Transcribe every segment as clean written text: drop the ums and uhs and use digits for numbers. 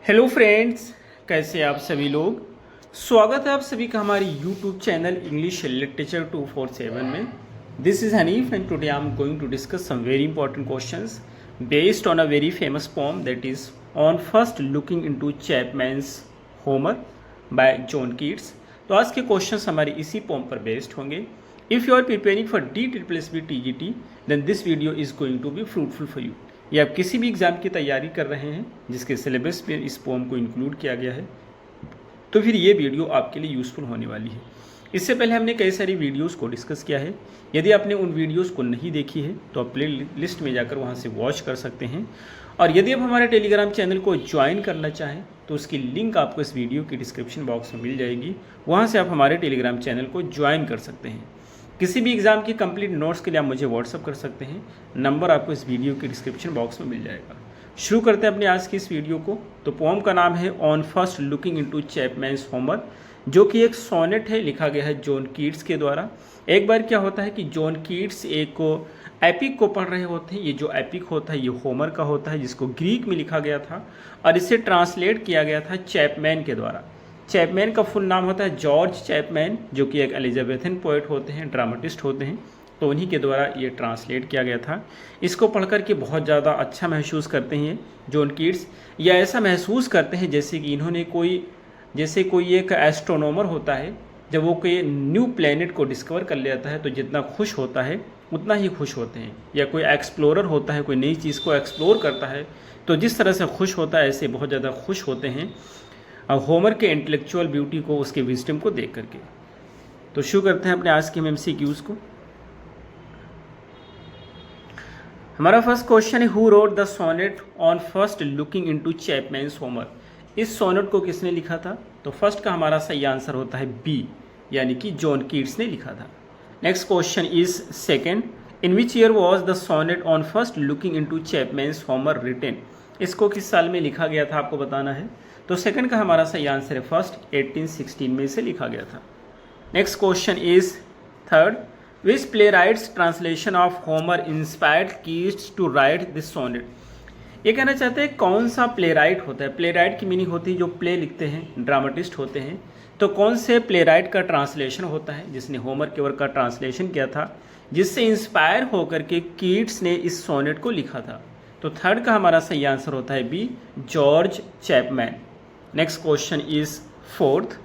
Hello friends, कैसे आप सभी लोग। स्वागत है आप सभी का हमारे यूट्यूब चैनल इंग्लिश लिटरेचर 247 में। This is Hanif and today I am going to discuss some very important questions based on a very famous poem that is on first looking into Chapman's Homer by John Keats. तो आज के questions हमारे इसी pome पर based होंगे। If you are preparing for DSSB TGT then this video is going to be fruitful for you. या आप किसी भी एग्ज़ाम की तैयारी कर रहे हैं जिसके सिलेबस में इस पोम को इंक्लूड किया गया है, तो फिर ये वीडियो आपके लिए यूज़फुल होने वाली है। इससे पहले हमने कई सारी वीडियोस को डिस्कस किया है। यदि आपने उन वीडियोस को नहीं देखी है तो आप प्ले लिस्ट में जाकर वहाँ से वॉच कर सकते हैं। और यदि आप हमारे टेलीग्राम चैनल को ज्वाइन करना चाहें तो उसकी लिंक आपको इस वीडियो की डिस्क्रिप्शन बॉक्स में मिल जाएगी। वहाँ से आप हमारे टेलीग्राम चैनल को ज्वाइन कर सकते हैं। किसी भी एग्ज़ाम की कंप्लीट नोट्स के लिए आप मुझे व्हाट्सअप कर सकते हैं। नंबर आपको इस वीडियो के डिस्क्रिप्शन बॉक्स में मिल जाएगा। शुरू करते हैं अपने आज की इस वीडियो को। तो पोम का नाम है on first looking into Chapman's Homer, जो कि एक सोनेट है, लिखा गया है जॉन कीट्स के द्वारा। एक बार क्या होता है कि जॉन कीट्स एक एपिक को पढ़ रहे होते हैं। ये जो एपिक होता है ये होमर का होता है, जिसको ग्रीक में लिखा गया था और इसे ट्रांसलेट किया गया था चैपमैन के द्वारा। चैपमैन का फुल नाम होता है जॉर्ज चैपमैन, जो कि एक एलिजाबेथन पोएट होते हैं, ड्रामेटिस्ट होते हैं। तो उन्हीं के द्वारा ये ट्रांसलेट किया गया था। इसको पढ़कर के बहुत ज़्यादा अच्छा महसूस करते हैं जॉन कीट्स, या ऐसा महसूस करते हैं जैसे कि इन्होंने कोई एक एस्ट्रोनॉमर होता है, जब वो कोई न्यू प्लेनेट को डिस्कवर कर लेता है तो जितना खुश होता है उतना ही खुश होते हैं। या कोई एक्सप्लोरर होता है, कोई नई चीज़ को एक्सप्लोर करता है तो जिस तरह से खुश होता है ऐसे बहुत ज़्यादा खुश होते हैं होमर के इंटेलेक्चुअल ब्यूटी को, उसके विजडम को देख करके। तो शुरू करते हैं अपने आज के MCQs को। हमारा फर्स्ट क्वेश्चन है, who wrote the sonnet on first looking into Chapman's Homer. इस सोनेट को किसने लिखा था? तो फर्स्ट का हमारा सही आंसर होता है बी, यानी कि जॉन कीट्स ने लिखा था। Next question is second, in which year was the sonnet on first looking into Chapman's Homer written. इसको किस साल में लिखा गया था आपको बताना है। तो सेकंड का हमारा सही आंसर है फर्स्ट, 1816 में इसे लिखा गया था। Next question is third, which playwright's translation of Homer inspired Keats to write this sonnet. ये कहना चाहते हैं कौन सा प्ले राइट होता है। प्ले राइट की मीनिंग होती है जो प्ले लिखते हैं, ड्रामेटिस्ट होते हैं। तो कौन से प्ले राइट का ट्रांसलेशन होता है जिसने होमर के वर्क का ट्रांसलेशन किया था, जिससे इंस्पायर होकर के कीट्स ने इस सोनेट को लिखा था। तो थर्ड का हमारा सही आंसर होता है B, George Chapman. Next question is fourth,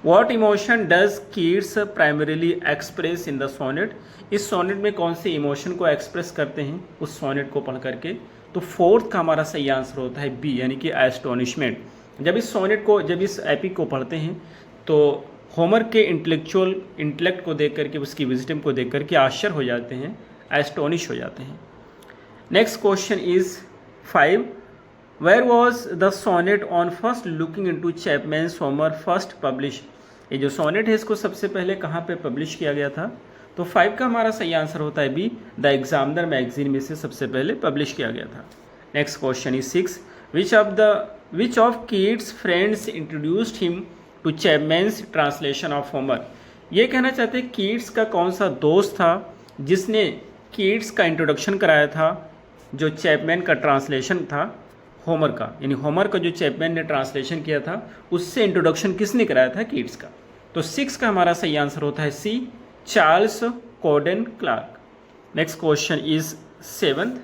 what emotion does Keats primarily express in the sonnet. इस सोनेट में कौन से इमोशन को एक्सप्रेस करते हैं उस सोनेट को पढ़ करके। तो फोर्थ का हमारा सही आंसर होता है बी, यानी कि एस्टोनिशमेंट। जब इस एपिक को पढ़ते हैं तो होमर के इंटेलेक्ट को देख करके, उसकी विजडम को देख करके आश्चर्य हो जाते हैं, एस्टोनिश हो जाते हैं। Next question is 5, where was the sonnet on first looking into Chapman's Homer first publish. ये जो सोनेट है इसको सबसे पहले कहाँ पे पब्लिश किया गया था। तो 5 का हमारा सही आंसर होता है बी, द एग्जामिनर मैगजीन में से सबसे पहले पब्लिश किया गया था। Next question is 6, which of Keats friends introduced him to Chapman's translation of Homer. ये कहना चाहते हैं कीट्स का कौन सा दोस्त था जिसने कीट्स का इंट्रोडक्शन कराया था जो चैपमैन का ट्रांसलेशन था होमर का, यानी होमर का जो चैपमैन ने ट्रांसलेशन किया था उससे इंट्रोडक्शन किसने कराया था कीट्स का। तो 6 का हमारा सही आंसर होता है C, Charles Cowden Clarke. Next question is 7th,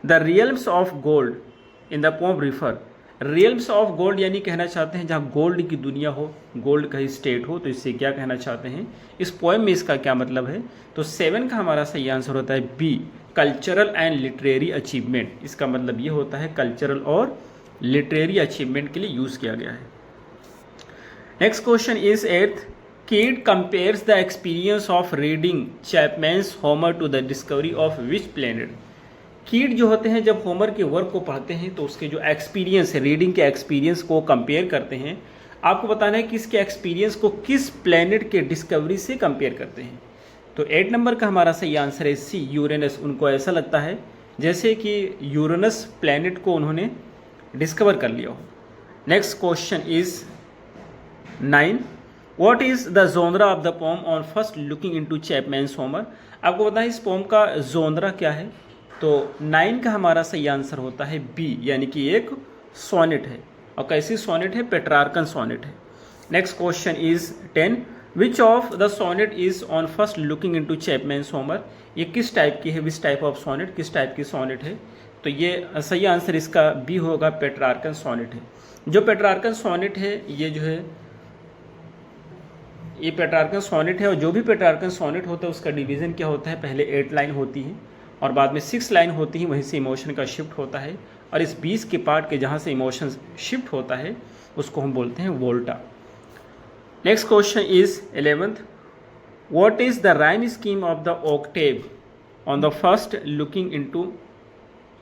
the realms of gold in the poem refer. Realms of gold यानी कहना चाहते हैं जहाँ गोल्ड की दुनिया हो, गोल्ड का ही स्टेट हो, तो इससे क्या कहना चाहते हैं, इस पोएम में इसका क्या मतलब है। तो 7 का हमारा सही आंसर होता है B, cultural and literary achievement. इसका मतलब ये होता है कल्चरल और लिटरेरी अचीवमेंट के लिए यूज़ किया गया है। Next question is 8th, Keat compares the experience of reading Chapman's Homer to the discovery of which planet. Keat जो होते हैं जब होमर के वर्क को पढ़ते हैं तो उसके जो एक्सपीरियंस है, रीडिंग के एक्सपीरियंस को कंपेयर करते हैं। आपको बताना है कि इसके एक्सपीरियंस को किस प्लेनेट के डिस्कवरी से कंपेयर करते हैं। तो 8 नंबर का हमारा सही आंसर है सी, यूरेनस। उनको ऐसा लगता है जैसे कि यूरेनस प्लेनेट को उन्होंने डिस्कवर कर लिया हो। Next question is 9, what is the genre of the poem on first looking into Chapman's Homer. आपको बताएं इस पोम का जोनरा क्या है। तो 9 का हमारा सही आंसर होता है बी, यानी कि एक सोनेट है। और कैसी सोनेट है, पेट्रार्कन सोनेट है। Next question is 10, which of the sonnet is on first looking into Chapman's Homer. ये किस टाइप की है, विच टाइप ऑफ सोनेट, किस टाइप की सोनेट है। तो ये सही आंसर इसका बी होगा, पेट्रार्कन सोनेट है। जो पेट्रार्कन सोनेट है ये जो है ये पेट्रार्कन सोनेट है, और जो भी पेट्रार्कन सोनेट होता है उसका डिवीज़न क्या होता है, पहले 8 लाइन होती है और बाद में 6 लाइन होती है, वहीं से इमोशन का शिफ्ट होता है, और इस 20 के पार्ट के जहाँ से इमोशन शिफ्ट होता है उसको हम बोलते हैं volta. Next question is 11th, what is the rhyme scheme of the octave on the first looking into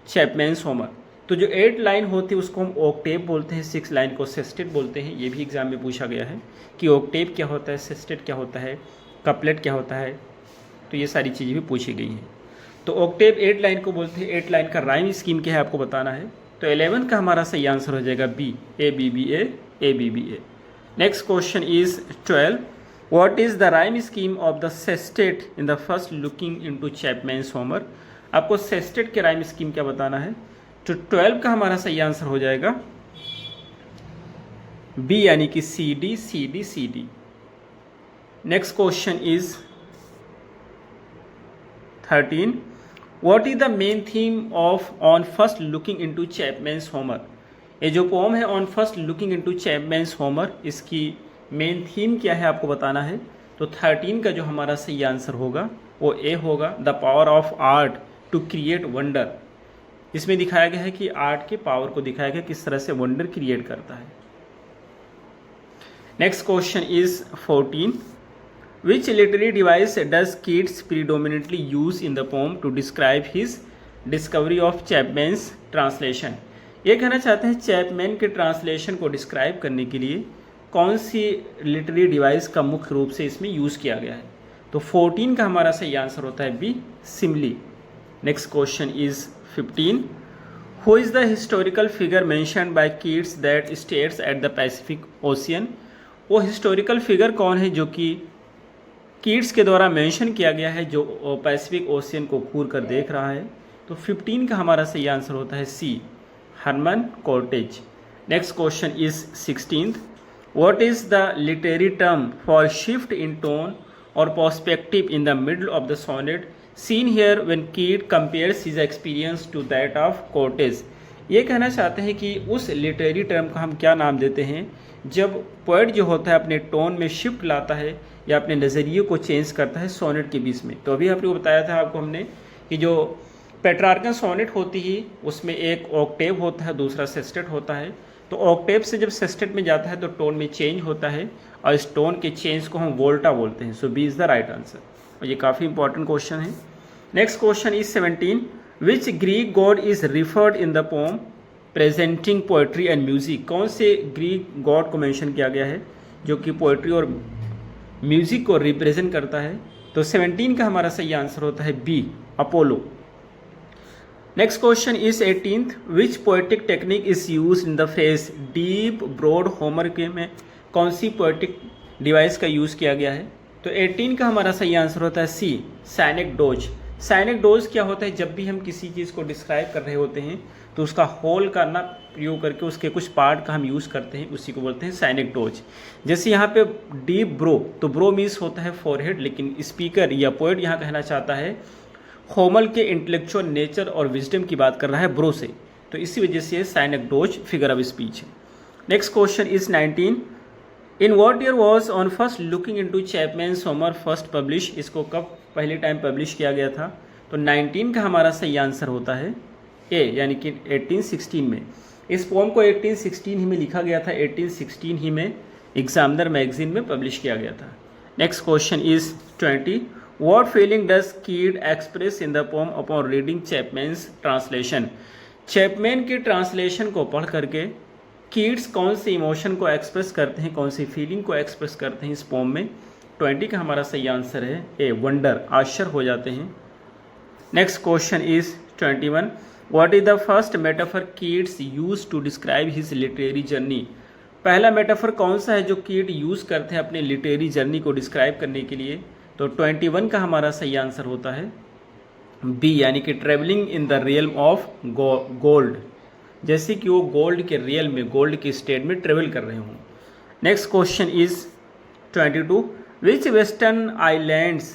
Chapman's Homer. तो जो 8 लाइन होती है उसको हम ऑक्टेव बोलते हैं, 6 लाइन को सेस्टेट बोलते हैं। ये भी एग्जाम में पूछा गया है कि ऑक्टेव क्या होता है, सेस्टेट क्या होता है, कपलेट क्या होता है, तो ये सारी चीज़ें भी पूछी गई हैं। तो ऑक्टेव 8 लाइन को बोलते हैं, 8 लाइन का राइम स्कीम क्या है आपको बताना है। तो 11 का हमारा सही आंसर हो जाएगा B, A B B A, A B B A. Next question is 12, what is the rhyme scheme of the sestet in the first looking into Chapman's Homer. आपको सेस्टेट के राइम स्कीम क्या बताना है। तो 12 का हमारा सही आंसर हो जाएगा बी, यानी कि C D C D C D. Next question is 13, what is the main theme of on first looking into Chapman's Homer. ये जो पोम है on first looking into Chapman's Homer, इसकी मेन थीम क्या है आपको बताना है। तो 13 का जो हमारा सही आंसर होगा वो ए होगा, the power of art to create wonder. इसमें दिखाया गया है कि आर्ट के पावर को दिखाया गया किस तरह से वंडर क्रिएट करता है। Next question is 14, which literary device does Keats predominantly use in the poem to describe his discovery of Chapman's translation. ये कहना चाहते हैं चैपमैन के ट्रांसलेशन को डिस्क्राइब करने के लिए कौन सी लिटरेरी डिवाइस का मुख्य रूप से इसमें यूज़ किया गया है। तो 14 का हमारा सही आंसर होता है B, simile. Next question is 15, who is the historical figure mentioned by Keats that stares at the Pacific Ocean. वो हिस्टोरिकल फिगर कौन है जो कि कीट्स के द्वारा मेंशन किया गया है, जो पैसिफिक ओशियन को घूर कर देख रहा है। तो 15 का हमारा सही आंसर होता है C, Herman Cortez. Next question is 16th, what is the literary term for shift in tone और perspective in the middle of the sonnet seen here when Keats compares his experience to that of Cortez. ये कहना चाहते हैं कि उस literary term का हम क्या नाम देते हैं जब पोएट जो होता है अपने टोन में शिफ्ट लाता है या अपने नज़रिए को चेंज करता है सोनेट के बीच में। तो अभी आपको बताया था आपको हमने कि जो पेट्रार्कन सोनेट होती है उसमें एक ऑक्टेव होता है, दूसरा सेस्टेट होता है। तो ऑक्टेव से जब सेस्टेट में जाता है तो टोन में चेंज होता है और इस टोन के चेंज को हम वोल्टा बोलते हैं। So B is the right answer, और ये काफ़ी इंपॉर्टेंट क्वेश्चन है। Next question is 17, which Greek god is referred in the poem presenting poetry and music. कौन से ग्रीक गॉड को मेंशन किया गया है जो कि पोएट्री और म्यूजिक को रिप्रेजेंट करता है। तो 17 का हमारा सही आंसर होता है B, Apollo. Next question is 18th, which poetic technique is use in the phrase deep broad Homer के में कौन सी पोएटिक डिवाइस का यूज़ किया गया है। तो 18 का हमारा सही आंसर होता है सी, साइनेक्डोज। साइनेक्डोज क्या होता है, जब भी हम किसी चीज़ को डिस्क्राइब कर रहे होते हैं तो उसका होल का ना प्रयोग करके उसके कुछ पार्ट का हम यूज़ करते हैं, उसी को बोलते हैं साइनेक्डोज। जैसे यहाँ पे डीप ब्रो, तो ब्रो मीन्स होता है फोरहेड, लेकिन स्पीकर या पोएट यहाँ कहना चाहता है होमर के इंटेलेक्चुअल नेचर और विजडम की बात कर रहा है ब्रो से, तो इसी वजह से साइनेक्डोज फिगर ऑफ स्पीच है। Next question is 19, in what year was on first looking into Chapman's Homer first publish. इसको कब पहले टाइम पब्लिश किया गया था। तो 19 का हमारा सही आंसर होता है ए, यानी कि 1816 में। इस पोम को 1816 ही में लिखा गया था, 1816 ही में एग्जामिनर मैगजीन में पब्लिश किया गया था। Next question is 20, what feeling does Keats express in the poem upon reading Chapman's translation. Chapman के ट्रांसलेशन को पढ़ करके कीट्स कौन से इमोशन को एक्सप्रेस करते हैं, कौन सी फीलिंग को एक्सप्रेस करते हैं इस पोम में। 20 का हमारा सही आंसर है ए, वंडर, आश्चर्य हो जाते हैं। Next question is 21, what is the first metaphor Keats use to describe his literary journey. पहला मेटाफर कौन सा है जो कीट यूज़ करते हैं अपने लिटरेरी जर्नी को डिस्क्राइब करने के लिए। तो 21 का हमारा सही आंसर होता है बी, यानी कि travelling in the realm of gold. जैसे कि वो गोल्ड के रियल में, गोल्ड के स्टेट में ट्रेवल कर रहे हों। Next question is 22, which western islands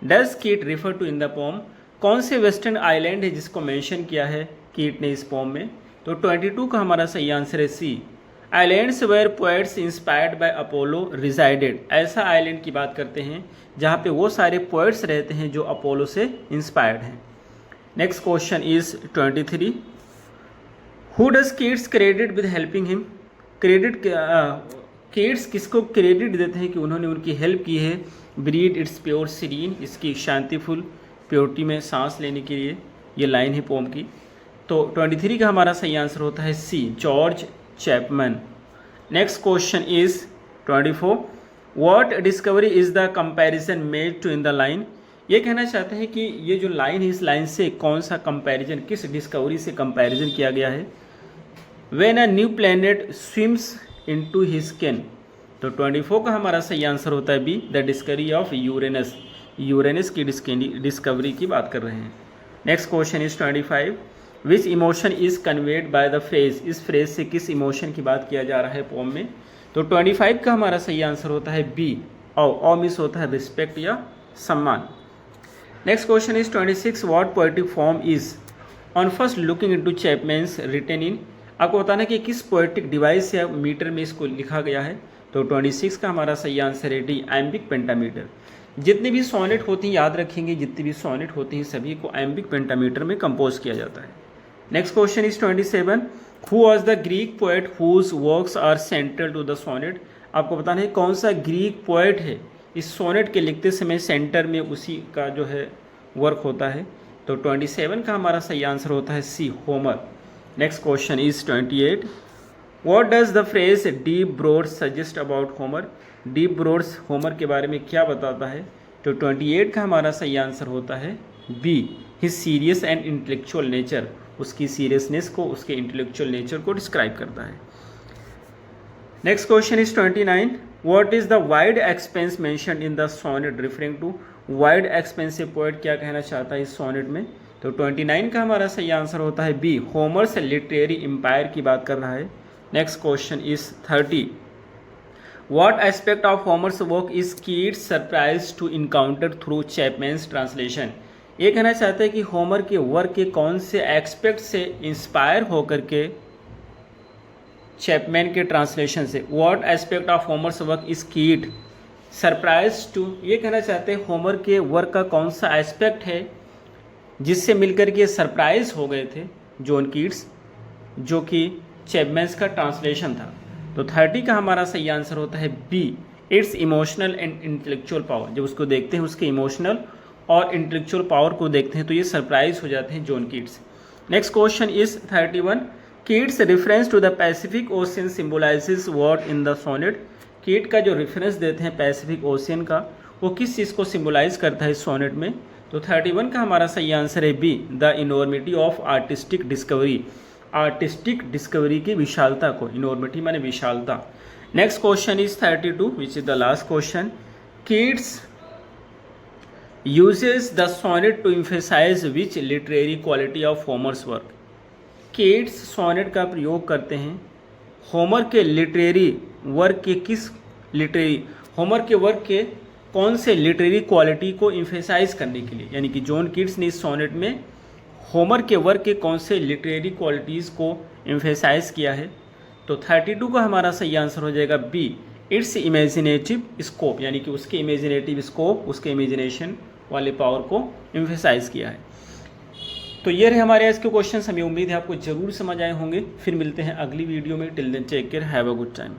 does Keats refer to in the poem? कौन से वेस्टर्न आइलैंड है जिसको मेंशन किया है कीट ने इस पोम में? तो 22 का हमारा सही आंसर है C, islands where poets inspired by Apollo resided. ऐसा आइलैंड की बात करते हैं जहाँ पे वो सारे पोएट्स रहते हैं जो अपोलो से इंस्पायर्ड हैं। Next question is 23, who does Keats credit with helping him? Keats किसको क्रेडिट देते हैं कि उन्होंने उनकी हेल्प की है? ब्रीड इट्स प्योर सीरीन, इसकी शांतिफुल प्योरिटी में सांस लेने के लिए, ये लाइन है पोम की। तो 23 का हमारा सही आंसर होता है C, George Chapman. Next question is 24, what discovery is the comparison made to in the line? ये कहना चाहते हैं कि ये जो लाइन है, इस लाइन से कौन सा कंपैरिजन, किस डिस्कवरी से कंपैरिजन किया गया है? When a new planet swims into his skin. तो 24 का हमारा सही आंसर होता है B, the discovery of Uranus. Uranus की डिस्कवरी की बात कर रहे हैं। Next question is 25, which emotion is conveyed by the phrase? इस फ्रेज से किस इमोशन की बात किया जा रहा है पोम में? तो 25 का हमारा सही आंसर होता है बी, और मिस होता है रिस्पेक्ट या सम्मान। Next question is 26, what poetic form is on first looking into Chapman's written in? आपको बताना कि किस पोएटिक डिवाइस या मीटर में इसको लिखा गया है। तो 26 का हमारा सही आंसर है डी, एम्बिक पेंटामीटर। जितनी भी सोनेट होती हैं, याद रखेंगे, जितनी भी सोनेट होती हैं सभी को एम्बिक पेंटामीटर में कंपोज किया जाता है। Next question is 27, who was the Greek poet whose works are central to the sonnet? आपको बताना है कौन सा ग्रीक पोएट है इस सोनेट के लिखते समय सेंटर में उसी का जो है वर्क होता है। तो 27 का हमारा सही आंसर होता है C, Homer. Next question is 28, what does the phrase deep brows suggest about Homer? Deep brows Homer के बारे में क्या बताता है? तो 28 का हमारा सही आंसर होता है B, his serious and intellectual nature. उसकी सीरियसनेस को, उसके इंटेलेक्चुअल नेचर को डिस्क्राइब करता है। Next question is 29, what is the wide expanse mentioned in the sonnet referring to? Wide expanse से पोएट क्या कहना चाहता है इस सोनेट में? तो 29 का हमारा सही आंसर होता है बी, होमर्स लिटरेरी एम्पायर की बात कर रहा है। Next question is 30, what aspect of Homer's work is Keats surprise to encounter through Chapman's translation? ये कहना चाहते हैं कि होमर के वर्क के कौन से एस्पेक्ट से इंस्पायर होकर के चैपमैन के ट्रांसलेशन से, what aspect of Homer's work is कीट सरप्राइज टू? ये कहना चाहते हैं होमर के वर्क का कौन सा एस्पेक्ट है जिससे मिलकर के सरप्राइज हो गए थे जॉन कीट्स, जो कि चैपमैन्स का ट्रांसलेशन था। तो 30 का हमारा सही आंसर होता है B, its emotional and intellectual power. जब उसको देखते हैं, उसके इमोशनल और इंटेलेक्चुअल पावर को देखते हैं, तो ये सरप्राइज हो जाते हैं John Keats. Next question is 31, Keats reference to the Pacific Ocean symbolises what in the sonnet? Keats का जो रेफरेंस देते हैं पैसिफिक ओशियन का, वो किस चीज़ को सिंबलाइज करता है इस सोनेट में? तो 31 का हमारा सही आंसर है B, the enormity of artistic discovery. Artistic discovery की विशालता को, इनॉर्मिटी माने विशालता। Next question is 32, which is the last question, Keats uses the sonnet to emphasize which literary quality of Homer's work? Keats sonnet का प्रयोग करते हैं Homer के लिटरेरी वर्क के होमर के वर्क के कौन से लिटरेरी क्वालिटी को इम्फेसाइज करने के लिए, यानी कि जॉन कीट्स ने इस सोनेट में होमर के वर्क के कौन से लिटरेरी क्वालिटीज़ को इम्फेसाइज किया है? तो 32 का हमारा सही आंसर हो जाएगा बी, इट्स इमेजिनेटिव स्कोप, यानी कि उसके इमेजिनेटिव स्कोप, उसके इमेजिनेशन वाले पावर को एम्फेसाइज किया है। तो ये रहे हमारे आज के क्वेश्चन। हमें उम्मीद है आपको जरूर समझ आए होंगे। फिर मिलते हैं अगली वीडियो में। Till then take care, have a good time.